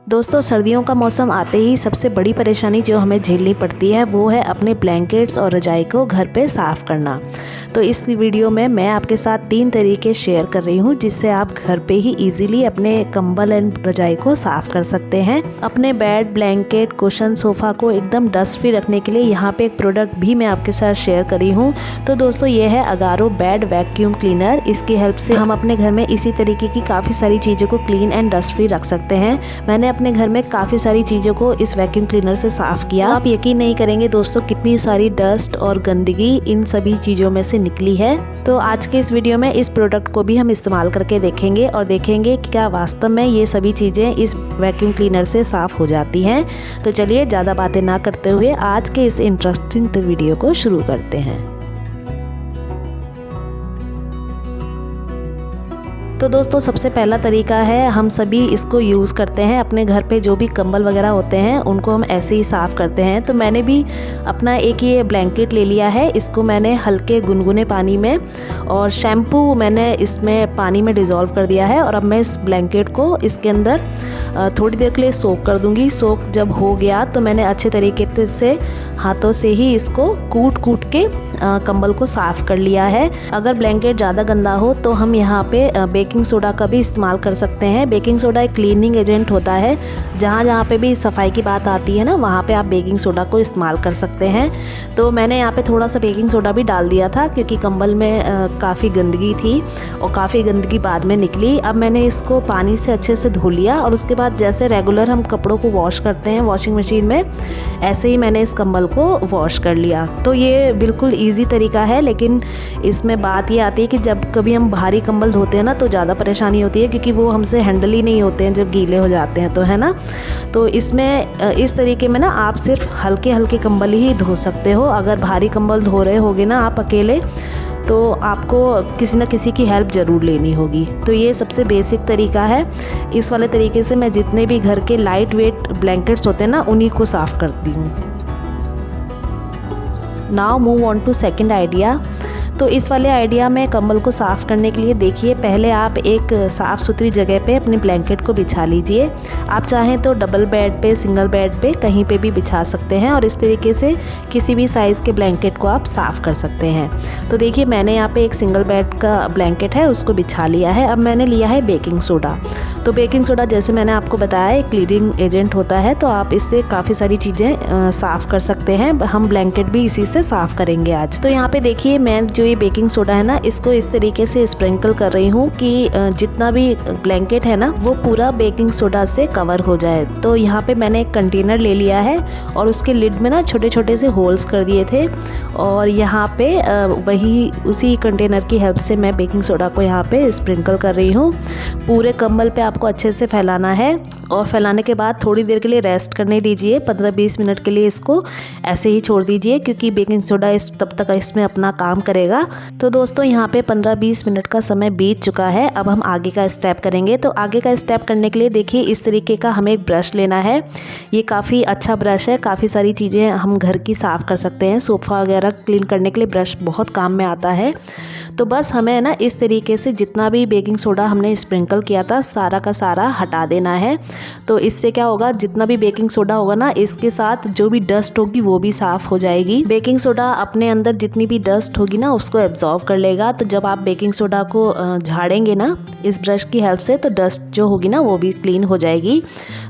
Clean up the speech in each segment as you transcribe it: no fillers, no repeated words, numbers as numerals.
दोस्तों सर्दियों का मौसम आते ही सबसे बड़ी परेशानी जो हमें झेलनी पड़ती है वो है अपने ब्लैंकेट्स और रजाई को घर पे साफ़ करना। तो इस वीडियो में मैं आपके साथ 3 तरीके शेयर कर रही हूँ जिससे आप घर पे ही इजीली अपने कंबल एंड रजाई को साफ़ कर सकते हैं। अपने बेड, ब्लैंकेट, कुशन, सोफ़ा को एकदम डस्ट फ्री रखने के लिए यहाँ पे एक प्रोडक्ट भी मैं आपके साथ शेयर करी हूँ। तो दोस्तों ये है अगारो बेड वैक्यूम क्लीनर। इसकी हेल्प से हम अपने घर में इसी तरीके की काफ़ी सारी चीज़ों को क्लीन एंड डस्ट फ्री रख सकते हैं। मैंने अपने घर में काफ़ी सारी चीज़ों को इस वैक्यूम क्लीनर से साफ़ किया। आप यकीन नहीं करेंगे दोस्तों कितनी सारी डस्ट और गंदगी इन सभी चीज़ों में से निकली है। तो आज के इस वीडियो में इस प्रोडक्ट को भी हम इस्तेमाल करके देखेंगे और देखेंगे कि क्या वास्तव में ये सभी चीज़ें इस वैक्यूम क्लीनर से साफ़ हो जाती हैं। तो चलिए ज़्यादा बातें ना करते हुए आज के इस इंटरेस्टिंग वीडियो को शुरू करते हैं। तो दोस्तों सबसे पहला तरीका है, हम सभी इसको यूज़ करते हैं अपने घर पे जो भी कंबल वगैरह होते हैं उनको हम ऐसे ही साफ़ करते हैं। तो मैंने भी अपना एक ये ब्लैंकेट ले लिया है। इसको मैंने हल्के गुनगुने पानी में और शैम्पू मैंने इसमें पानी में डिज़ोल्व कर दिया है और अब मैं इस ब्लैंकेट को इसके अंदर थोड़ी देर के लिए सोक कर दूंगी। सोक जब हो गया तो मैंने अच्छे तरीके से हाथों से ही इसको कूट के कंबल को साफ़ कर लिया है। अगर ब्लैंकेट ज़्यादा गंदा हो तो हम यहाँ पे बेकिंग सोडा का भी इस्तेमाल कर सकते हैं। बेकिंग सोडा एक क्लीनिंग एजेंट होता है। जहाँ पे भी सफाई की बात आती है ना, वहाँ पे आप बेकिंग सोडा को इस्तेमाल कर सकते हैं। तो मैंने यहाँ पे थोड़ा सा बेकिंग सोडा भी डाल दिया था क्योंकि कंबल में काफ़ी गंदगी थी और काफ़ी गंदगी बाद में निकली। अब मैंने इसको पानी से अच्छे से धो लिया और उसके बाद जैसे रेगुलर हम कपड़ों को वॉश करते हैं वॉशिंग मशीन में, ऐसे ही मैंने इस कंबल को वॉश कर लिया। तो ये बिल्कुल ईजी तरीका है, लेकिन इसमें बात ये आती है कि जब कभी हम भारी कंबल धोते हैं ना तो ज़्यादा परेशानी होती है क्योंकि वो हमसे हैंडल ही नहीं होते हैं जब गीले हो जाते हैं, तो है ना। तो इसमें इस तरीके में ना आप सिर्फ हल्के हल्के कंबल ही धो सकते हो। अगर भारी कंबल धो रहे होगे ना आप अकेले, तो आपको किसी न किसी की हेल्प ज़रूर लेनी होगी। तो ये सबसे बेसिक तरीका है। इस वाले तरीके से मैं जितने भी घर के लाइट वेट ब्लैंकेट्स होते हैं ना उन्हीं को साफ़ करती हूँ। Now move on to second idea. तो इस वाले आइडिया में कंबल को साफ़ करने के लिए देखिए, पहले आप एक साफ़ सुथरी जगह पे अपने ब्लैंकेट को बिछा लीजिए। आप चाहें तो डबल बेड पे, सिंगल बेड पे, कहीं पे भी बिछा सकते हैं और इस तरीके से किसी भी साइज़ के ब्लैंकेट को आप साफ़ कर सकते हैं। तो देखिए मैंने यहाँ पे एक सिंगल बेड का ब्लैंकेट है उसको बिछा लिया है। अब मैंने लिया है बेकिंग सोडा। तो बेकिंग सोडा जैसे मैंने आपको बताया एक क्लीनिंग एजेंट होता है, तो आप इससे काफ़ी सारी चीज़ें साफ़ कर सकते हैं। हम ब्लैंकेट भी इसी से साफ़ करेंगे आज। तो यहाँ पे देखिए मैं जो ये बेकिंग सोडा है ना इसको इस तरीके से स्प्रिंकल कर रही हूँ कि जितना भी ब्लैंकेट है ना वो पूरा बेकिंग सोडा से कवर हो जाए। तो यहाँ पे मैंने एक कंटेनर ले लिया है और उसके लिड में ना छोटे छोटे से होल्स कर दिए थे और यहाँ पे वही उसी कंटेनर की हेल्प से मैं बेकिंग सोडा को यहाँ पे स्प्रिंकल कर रही हूँ। पूरे कंबल पे आपको अच्छे से फैलाना है और फैलाने के बाद थोड़ी देर के लिए रेस्ट करने दीजिए। 15-20 मिनट के लिए इसको ऐसे ही छोड़ दीजिए क्योंकि बेकिंग सोडा तब तक इसमें अपना काम करेगा। तो दोस्तों यहाँ पे 15-20 मिनट का समय बीत चुका है। अब हम आगे का स्टेप करेंगे। तो आगे का स्टेप करने के लिए देखिए इस तरीके का हमें एक ब्रश लेना है। ये काफ़ी अच्छा ब्रश है, काफ़ी सारी चीज़ें हम घर की साफ़ कर सकते हैं। सोफ़ा वगैरह क्लीन करने के लिए ब्रश बहुत काम में आता है। तो बस हमें ना इस तरीके से जितना भी बेकिंग सोडा हमने स्प्रिंकल किया था सारा का सारा हटा देना है। तो इससे क्या होगा, जितना भी बेकिंग सोडा होगा ना इसके साथ जो भी डस्ट होगी वो भी साफ़ हो जाएगी। बेकिंग सोडा अपने अंदर जितनी भी डस्ट होगी ना उसको एब्जॉर्व कर लेगा। तो जब आप बेकिंग सोडा को झाड़ेंगे ना इस ब्रश की हेल्प से तो डस्ट जो होगी ना वो भी क्लीन हो जाएगी।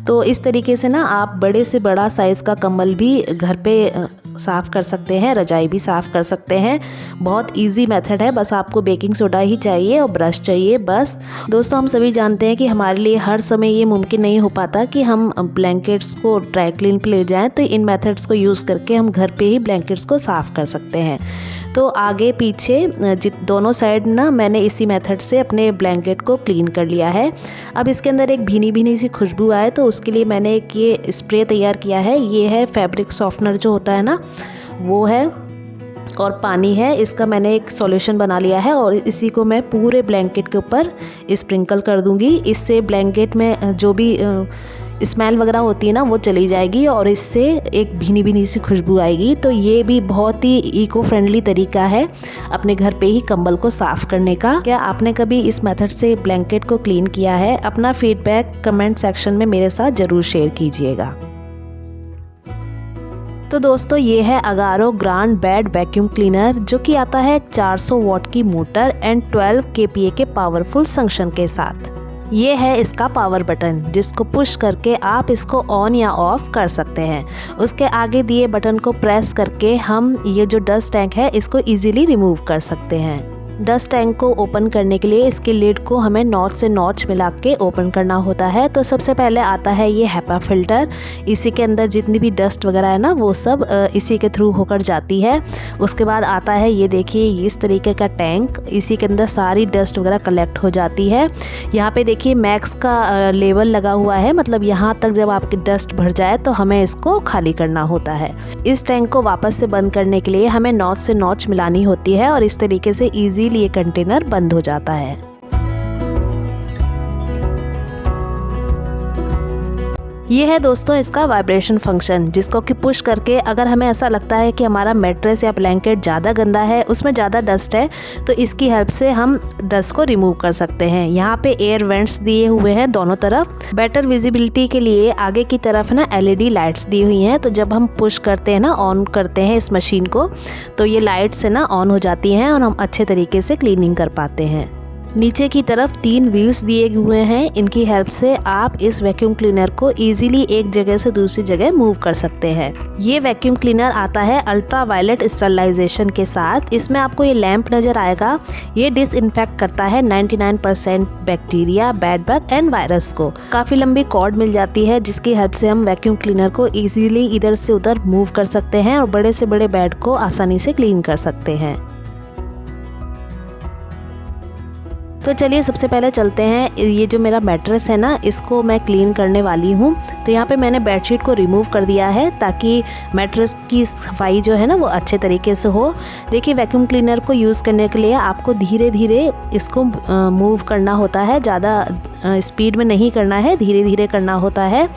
तो इस तरीके से ना आप बड़े से बड़ा साइज़ का कंबल भी घर पे साफ़ कर सकते हैं, रजाई भी साफ़ कर सकते हैं। बहुत इजी मेथड है। बस आपको बेकिंग सोडा ही चाहिए और ब्रश चाहिए बस। दोस्तों हम सभी जानते हैं कि हमारे लिए हर समय ये मुमकिन नहीं हो पाता कि हम ब्लैंकेट्स को ड्राई क्लीन पे ले जाएं। तो इन मेथड्स को यूज़ करके हम घर पे ही ब्लैंकेट्स को साफ़ कर सकते हैं। तो आगे पीछे दोनों साइड ना मैंने इसी मेथड से अपने ब्लैंकेट को क्लीन कर लिया है। अब इसके अंदर एक भीनी भीनी सी खुशबू आए तो उसके लिए मैंने एक ये स्प्रे तैयार किया है। ये है फैब्रिक सॉफ्टनर जो होता है ना वो है और पानी है। इसका मैंने एक सॉल्यूशन बना लिया है और इसी को मैं पूरे ब्लैंकेट के ऊपर स्प्रिंकल कर दूंगी। इससे ब्लैंकेट में जो भी स्मेल वगैरह होती है ना वो चली जाएगी और इससे एक भीनी भीनी सी खुशबू आएगी। तो ये भी बहुत ही इको फ्रेंडली तरीका है अपने घर पे ही कंबल को साफ़ करने का। क्या आपने कभी इस मेथड से ब्लैंकेट को क्लीन किया है? अपना फीडबैक कमेंट सेक्शन में मेरे साथ ज़रूर शेयर कीजिएगा। तो दोस्तों ये है Agaro grand bed vacuum cleaner, जो कि आता है 400 वॉट की मोटर एंड 12 kPa के पावरफुल सक्शन के साथ। ये है इसका पावर बटन, जिसको पुश करके आप इसको ऑन या ऑफ कर सकते हैं। उसके आगे दिए बटन को प्रेस करके हम ये जो डस्ट टैंक है इसको इजीली रिमूव कर सकते हैं। डस्ट टैंक को ओपन करने के लिए इसके लिड को हमें नॉच से नॉच मिला के ओपन करना होता है। तो सबसे पहले आता है ये हैपा फिल्टर। इसी के अंदर जितनी भी डस्ट वगैरह है ना वो सब इसी के थ्रू होकर जाती है। उसके बाद आता है ये देखिए इस तरीके का टैंक, इसी के अंदर सारी डस्ट वगैरह कलेक्ट हो जाती है। यहाँ पे देखिए मैक्स का लेवल लगा हुआ है, मतलब यहाँ तक जब आपकी डस्ट भर जाए तो हमें इसको खाली करना होता है। इस टैंक को वापस से बंद करने के लिए हमें नॉच से नॉच मिलानी होती है और इस तरीके से इजीली ये कंटेनर बंद हो जाता है। ये है दोस्तों इसका वाइब्रेशन फंक्शन, जिसको कि पुश करके अगर हमें ऐसा लगता है कि हमारा मैट्रेस या ब्लैंकेट ज़्यादा गंदा है, उसमें ज़्यादा डस्ट है, तो इसकी हेल्प से हम डस्ट को रिमूव कर सकते हैं। यहाँ पे एयर वेंट्स दिए हुए हैं दोनों तरफ। बेटर विजिबिलिटी के लिए आगे की तरफ ना LED लाइट्स दी हुई हैं। तो जब हम पुश करते हैं ना, ऑन करते हैं इस मशीन को, तो ये लाइट से ना ऑन हो जाती हैं और हम अच्छे तरीके से क्लीनिंग कर पाते हैं। नीचे की तरफ 3 व्हील्स दिए हुए हैं, इनकी हेल्प से आप इस वैक्यूम क्लीनर को इजीली एक जगह से दूसरी जगह मूव कर सकते हैं। ये वैक्यूम क्लीनर आता है अल्ट्रा वायलेट स्टरलाइजेशन के साथ। इसमें आपको ये लैंप नज़र आएगा। ये डिसइंफेक्ट करता है 99% bacteria, bed bug and virus को। काफ़ी लंबी कॉर्ड मिल जाती है, जिसकी हेल्प से हम वैक्यूम क्लीनर को ईजिली इधर से उधर मूव कर सकते हैं और बड़े से बड़े बेड को आसानी से क्लीन कर सकते हैं। तो चलिए सबसे पहले चलते हैं, ये जो मेरा मैट्रेस है ना इसको मैं क्लीन करने वाली हूँ। तो यहाँ पे मैंने बेडशीट को रिमूव कर दिया है ताकि मैट्रेस की सफाई जो है ना वो अच्छे तरीके से हो। देखिए वैक्यूम क्लीनर को यूज़ करने के लिए आपको धीरे धीरे इसको मूव करना होता है, ज़्यादा स्पीड में नहीं करना है, धीरे धीरे करना होता है।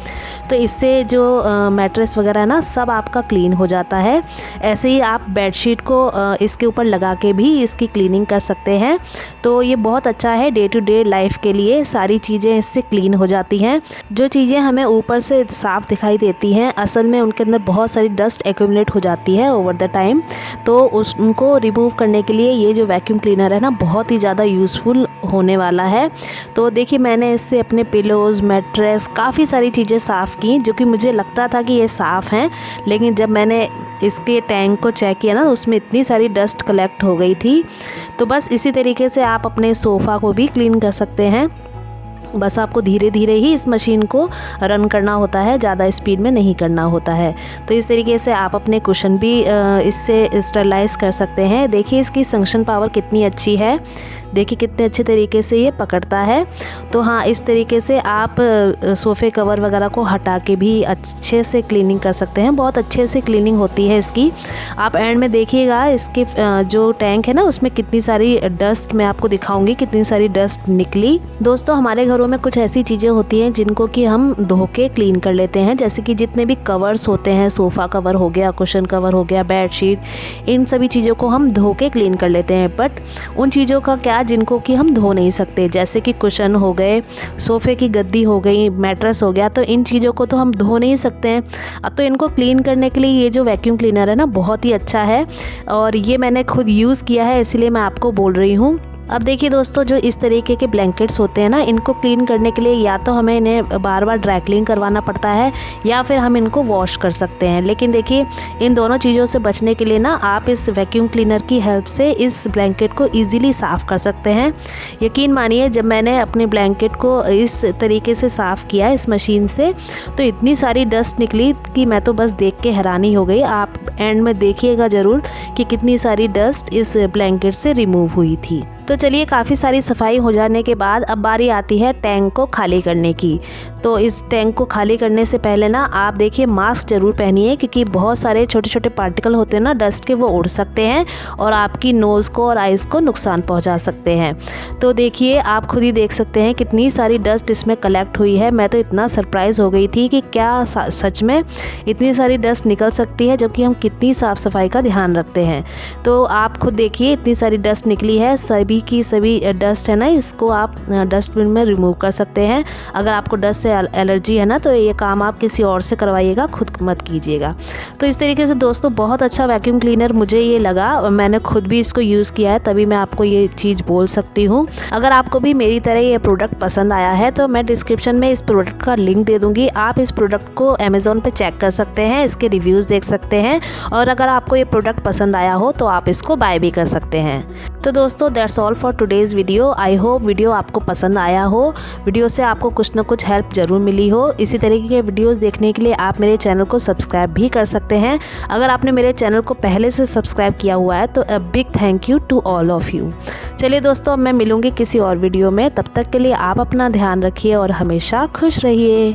तो इससे जो मैट्रेस वगैरह ना सब आपका क्लीन हो जाता है। ऐसे ही आप बेडशीट को इसके ऊपर लगा के भी इसकी क्लीनिंग कर सकते हैं। तो ये बहुत अच्छा है, डे टू डे लाइफ के लिए सारी चीज़ें इससे क्लीन हो जाती हैं। जो चीज़ें हमें ऊपर से साफ़ दिखाई देती हैं, असल में उनके अंदर बहुत सारी डस्ट एक्यूमुलेट हो जाती है ओवर द टाइम। तो उनको रिमूव करने के लिए ये जो वैक्यूम क्लीनर है ना बहुत ही ज़्यादा यूज़फुल होने वाला है। तो देखिए मैंने इससे अपने पिलोज़, मैट्रेस, काफ़ी सारी चीज़ें साफ़ की, जो कि मुझे लगता था कि ये साफ़ हैं, लेकिन जब मैंने इसके टैंक को चेक किया ना उसमें इतनी सारी डस्ट कलेक्ट हो गई थी। तो बस इसी तरीके से आप अपने सोफ़ा को भी क्लीन कर सकते हैं। बस आपको धीरे धीरे ही इस मशीन को रन करना होता है, ज़्यादा स्पीड में नहीं करना होता है। तो इस तरीके से आप अपने कुशन भी इससे स्टरलाइज कर सकते हैं। देखिए इसकी सक्शन पावर कितनी अच्छी है, देखिए कितने अच्छे तरीके से ये पकड़ता है। तो हाँ, इस तरीके से आप सोफ़े कवर वगैरह को हटा के भी अच्छे से क्लीनिंग कर सकते हैं। बहुत अच्छे से क्लीनिंग होती है इसकी। आप एंड में देखिएगा इसके जो टैंक है ना उसमें कितनी सारी डस्ट, मैं आपको दिखाऊंगी कितनी सारी डस्ट निकली। दोस्तों हमारे घरों में कुछ ऐसी चीज़ें होती हैं जिनको कि हम धो के क्लीन कर लेते हैं, जैसे कि जितने भी कवर्स होते हैं, सोफ़ा कवर हो गया, कुशन कवर हो गया, बेडशीट, इन सभी चीज़ों को हम धो के क्लीन कर लेते हैं। बट उन चीज़ों का क्या जिनको कि हम धो नहीं सकते, जैसे कि कुशन हो गए, सोफ़े की गद्दी हो गई, मैट्रेस हो गया, तो इन चीज़ों को तो हम धो नहीं सकते हैं। अब तो इनको क्लीन करने के लिए ये जो वैक्यूम क्लीनर है ना बहुत ही अच्छा है, और ये मैंने खुद यूज़ किया है इसलिए मैं आपको बोल रही हूँ। अब देखिए दोस्तों, जो इस तरीके के ब्लैंकेट्स होते हैं ना, इनको क्लीन करने के लिए या तो हमें इन्हें बार बार ड्राई क्लीन करवाना पड़ता है या फिर हम इनको वॉश कर सकते हैं। लेकिन देखिए इन दोनों चीज़ों से बचने के लिए ना आप इस वैक्यूम क्लीनर की हेल्प से इस ब्लैंकेट को ईज़िली साफ़ कर सकते हैं। यकीन मानिए जब मैंने अपने ब्लैंकेट को इस तरीके से साफ़ किया इस मशीन से, तो इतनी सारी डस्ट निकली कि मैं तो बस देख के हैरानी हो गई। आप एंड में देखिएगा ज़रूर कि कितनी सारी डस्ट इस ब्लैंकेट से रिमूव हुई थी। तो चलिए काफ़ी सारी सफाई हो जाने के बाद अब बारी आती है टैंक को खाली करने की। तो इस टैंक को खाली करने से पहले ना आप देखिए मास्क ज़रूर पहनिए, क्योंकि बहुत सारे छोटे छोटे पार्टिकल होते हैं ना डस्ट के, वो उड़ सकते हैं और आपकी नोज़ को और आइज़ को नुकसान पहुंचा सकते हैं। तो देखिए आप खुद ही देख सकते हैं कितनी सारी डस्ट इसमें कलेक्ट हुई है। मैं तो इतना सरप्राइज़ हो गई थी कि क्या सच में इतनी सारी डस्ट निकल सकती है, जबकि हम कितनी साफ़ सफाई का ध्यान रखते हैं। तो आप खुद देखिए इतनी सारी डस्ट निकली है। सभी की सभी डस्ट है ना, इसको आप डस्टबिन में रिमूव कर सकते हैं। अगर आपको डस्ट से एलर्जी है ना, तो ये काम आप किसी और से करवाइएगा, खुद मत कीजिएगा। तो इस तरीके से दोस्तों बहुत अच्छा वैक्यूम क्लीनर मुझे ये लगा। मैंने खुद भी इसको यूज़ किया है, तभी मैं आपको ये चीज़ बोल सकती हूँ। अगर आपको भी मेरी तरह ये प्रोडक्ट पसंद आया है तो मैं डिस्क्रिप्शन में इस प्रोडक्ट का लिंक दे दूँगी। आप इस प्रोडक्ट को अमेज़ॉन पर चेक कर सकते हैं, इसके रिव्यूज़ देख सकते हैं, और अगर आपको ये प्रोडक्ट पसंद आया हो तो आप इसको बाय भी कर सकते हैं। तो दोस्तों that's all for today's video. I hope video आपको पसंद आया हो, वीडियो से आपको कुछ ना कुछ हेल्प ज़रूर मिली हो। इसी तरीके के वीडियोस देखने के लिए आप मेरे चैनल को सब्सक्राइब भी कर सकते हैं। अगर आपने मेरे चैनल को पहले से सब्सक्राइब किया हुआ है तो a big thank you to all of you. चलिए दोस्तों, मैं मिलूँगी किसी और वीडियो में। तब तक के लिए आप अपना ध्यान रखिए और हमेशा खुश रहिए।